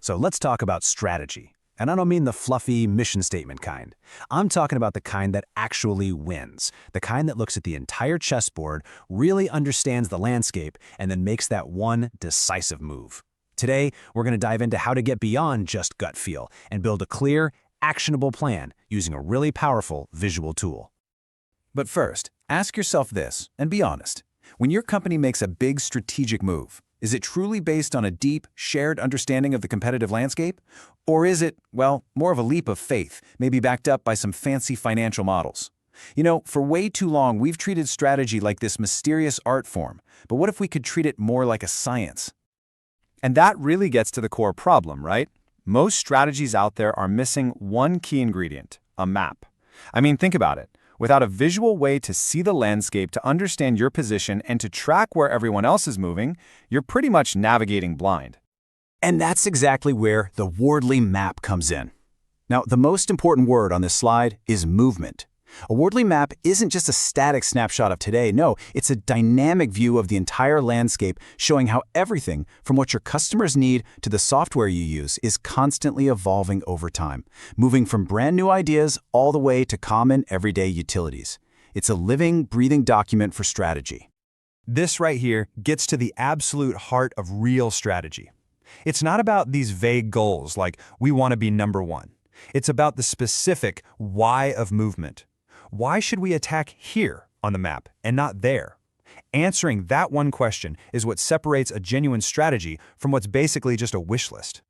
So let's talk about strategy. And I don't mean the fluffy mission statement kind. I'm talking about the kind that actually wins, the kind that looks at the entire chessboard, really understands the landscape, and then makes that one decisive move. Today, we're going to dive into how to get beyond just gut feel and build a clear, actionable plan using a really powerful visual tool. But first, ask yourself this, and be honest. When your company makes a big strategic move, is it truly based on a deep, shared understanding of the competitive landscape? Or is it, well, more of a leap of faith, maybe backed up by some fancy financial models? You know, for way too long, we've treated strategy like this mysterious art form. But what if we could treat it more like a science? And that really gets to the core problem, right? Most strategies out there are missing one key ingredient, a map. I mean, think about it. Without a visual way to see the landscape, to understand your position, and to track where everyone else is moving, you're pretty much navigating blind. And that's exactly where the Wardley map comes in. Now, the most important word on this slide is movement. A Wardley map isn't just a static snapshot of today. No, it's a dynamic view of the entire landscape, showing how everything from what your customers need to the software you use is constantly evolving over time, moving from brand new ideas all the way to common everyday utilities. It's a living, breathing document for strategy. This right here gets to the absolute heart of real strategy. It's not about these vague goals like we want to be number one. It's about the specific why of movement. Why should we attack here on the map and not there? Answering that one question is what separates a genuine strategy from what's basically just a wish list.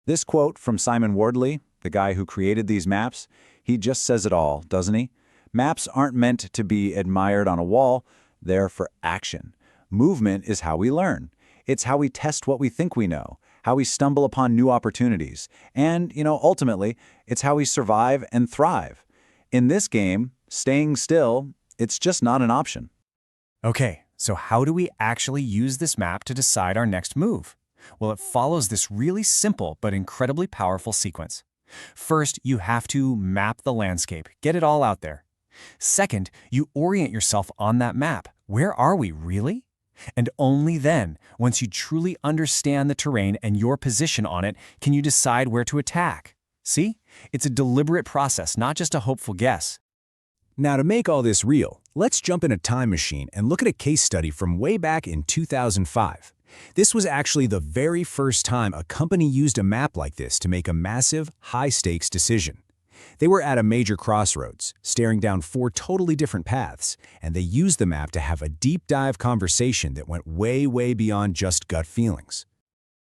This quote from Simon Wardley, the guy who created these maps, he just says it all, doesn't he? Maps aren't meant to be admired on a wall, they're for action. Movement is how we learn. It's how we test what we think we know, how we stumble upon new opportunities, and, ultimately, it's how we survive and thrive. In this game, staying still, it's just not an option. Okay, so how do we actually use this map to decide our next move? Well, it follows this really simple but incredibly powerful sequence. First, you have to map the landscape, get it all out there. Second, you orient yourself on that map. Where are we, really? And only then, once you truly understand the terrain and your position on it, can you decide where to attack. See? It's a deliberate process, not just a hopeful guess. Now, to make all this real, let's jump in a time machine and look at a case study from way back in 2005. This was actually the very first time a company used a map like this to make a massive, high-stakes decision. They were at a major crossroads, staring down 4 totally different paths, and they used the map to have a deep-dive conversation that went way, way beyond just gut feelings.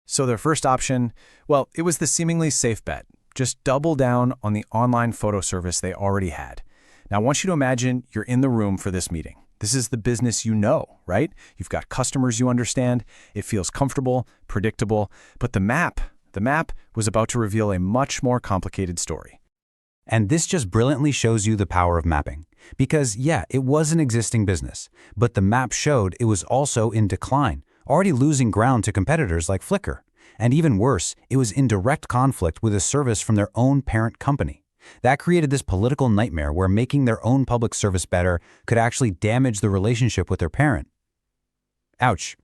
So their first option, well, it was the seemingly safe bet. Just double down on the online photo service they already had. Now, I want you to imagine you're in the room for this meeting. This is the business you know, right? You've got customers you understand. It feels comfortable, predictable. But the map was about to reveal a much more complicated story. And this just brilliantly shows you the power of mapping. Because, yeah, it was an existing business, but the map showed it was also in decline, already losing ground to competitors like Flickr. And even worse, it was in direct conflict with a service from their own parent company. That created this political nightmare where making their own public service better could actually damage the relationship with their parent. Ouch.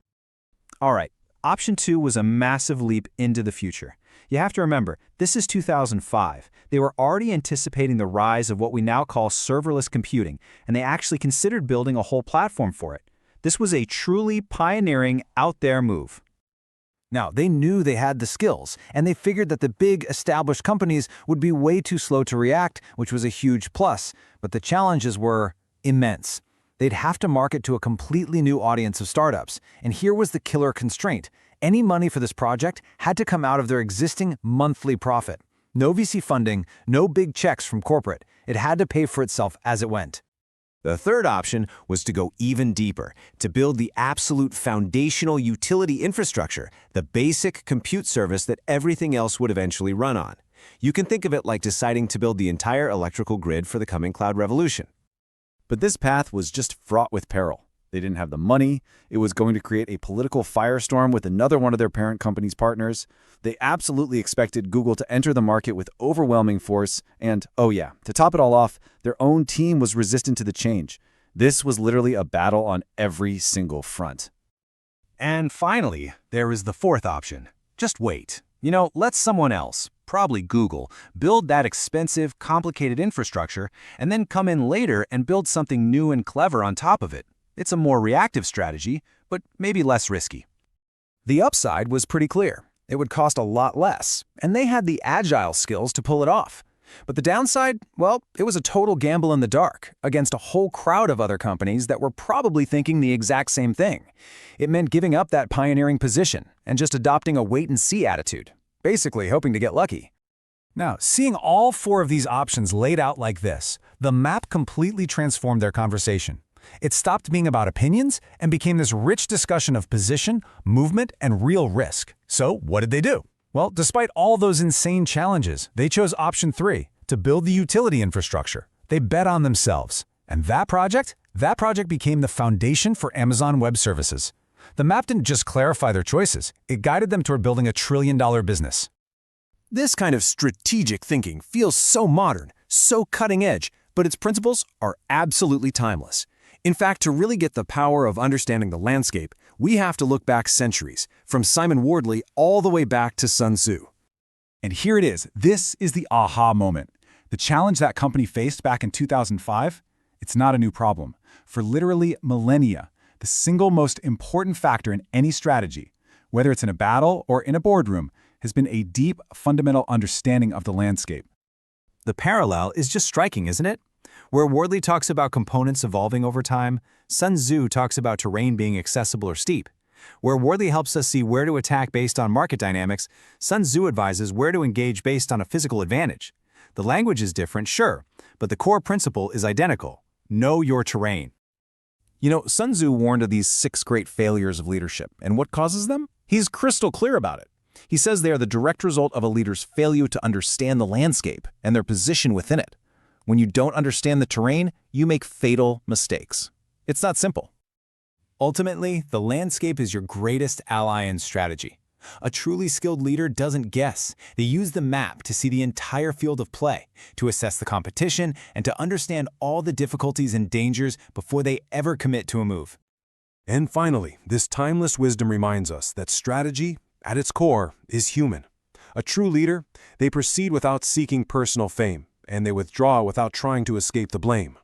All right, option 2 was a massive leap into the future. You have to remember, this is 2005. They were already anticipating the rise of what we now call serverless computing, and they actually considered building a whole platform for it. This was a truly pioneering, out-there move. Now, they knew they had the skills, and they figured that the big, established companies would be way too slow to react, which was a huge plus. But the challenges were immense. They'd have to market to a completely new audience of startups. And here was the killer constraint. Any money for this project had to come out of their existing monthly profit. No VC funding, no big checks from corporate. It had to pay for itself as it went. The third option was to go even deeper, to build the absolute foundational utility infrastructure, the basic compute service that everything else would eventually run on. You can think of it like deciding to build the entire electrical grid for the coming cloud revolution. But this path was just fraught with peril. They didn't have the money. It was going to create a political firestorm with another one of their parent company's partners. They absolutely expected Google to enter the market with overwhelming force. And, oh yeah, to top it all off, their own team was resistant to the change. This was literally a battle on every single front. And finally, there is the fourth option. Just wait. Let someone else, probably Google, build that expensive, complicated infrastructure and then come in later and build something new and clever on top of it. It's a more reactive strategy, but maybe less risky. The upside was pretty clear. It would cost a lot less, and they had the agile skills to pull it off. But the downside, well, it was a total gamble in the dark against a whole crowd of other companies that were probably thinking the exact same thing. It meant giving up that pioneering position and just adopting a wait-and-see attitude, basically hoping to get lucky. Now, seeing all four of these options laid out like this, the map completely transformed their conversation. It stopped being about opinions and became this rich discussion of position, movement, and real risk. So what did they do? Well, despite all those insane challenges, they chose option 3, to build the utility infrastructure. They bet on themselves. And that project became the foundation for Amazon Web Services. The map didn't just clarify their choices, it guided them toward building a trillion-dollar business. This kind of strategic thinking feels so modern, so cutting edge, but its principles are absolutely timeless. In fact, to really get the power of understanding the landscape, we have to look back centuries, from Simon Wardley all the way back to Sun Tzu. And here it is. This is the aha moment. The challenge that company faced back in 2005, it's not a new problem. For literally millennia, the single most important factor in any strategy, whether it's in a battle or in a boardroom, has been a deep, fundamental understanding of the landscape. The parallel is just striking, isn't it? Where Wardley talks about components evolving over time, Sun Tzu talks about terrain being accessible or steep. Where Wardley helps us see where to attack based on market dynamics, Sun Tzu advises where to engage based on a physical advantage. The language is different, sure, but the core principle is identical. Know your terrain. Sun Tzu warned of these 6 great failures of leadership, and what causes them? He's crystal clear about it. He says they are the direct result of a leader's failure to understand the landscape and their position within it. When you don't understand the terrain, you make fatal mistakes. It's not simple. Ultimately, the landscape is your greatest ally in strategy. A truly skilled leader doesn't guess. They use the map to see the entire field of play, to assess the competition, and to understand all the difficulties and dangers before they ever commit to a move. And finally, this timeless wisdom reminds us that strategy, at its core, is human. A true leader, they proceed without seeking personal fame, and they withdraw without trying to escape the blame.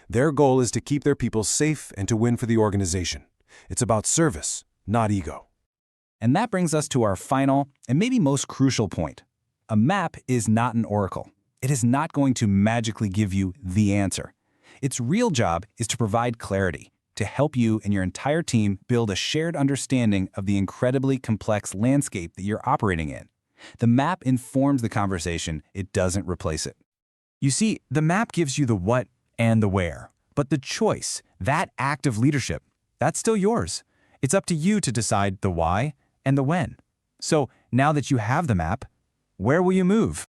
Their goal is to keep their people safe and to win for the organization. It's about service, not ego. And that brings us to our final and maybe most crucial point. A map is not an oracle. It is not going to magically give you the answer. Its real job is to provide clarity, to help you and your entire team build a shared understanding of the incredibly complex landscape that you're operating in. The map informs the conversation, it doesn't replace it. You see, the map gives you the what and the where, but the choice, that act of leadership, that's still yours. It's up to you to decide the why and the when. So now that you have the map, where will you move?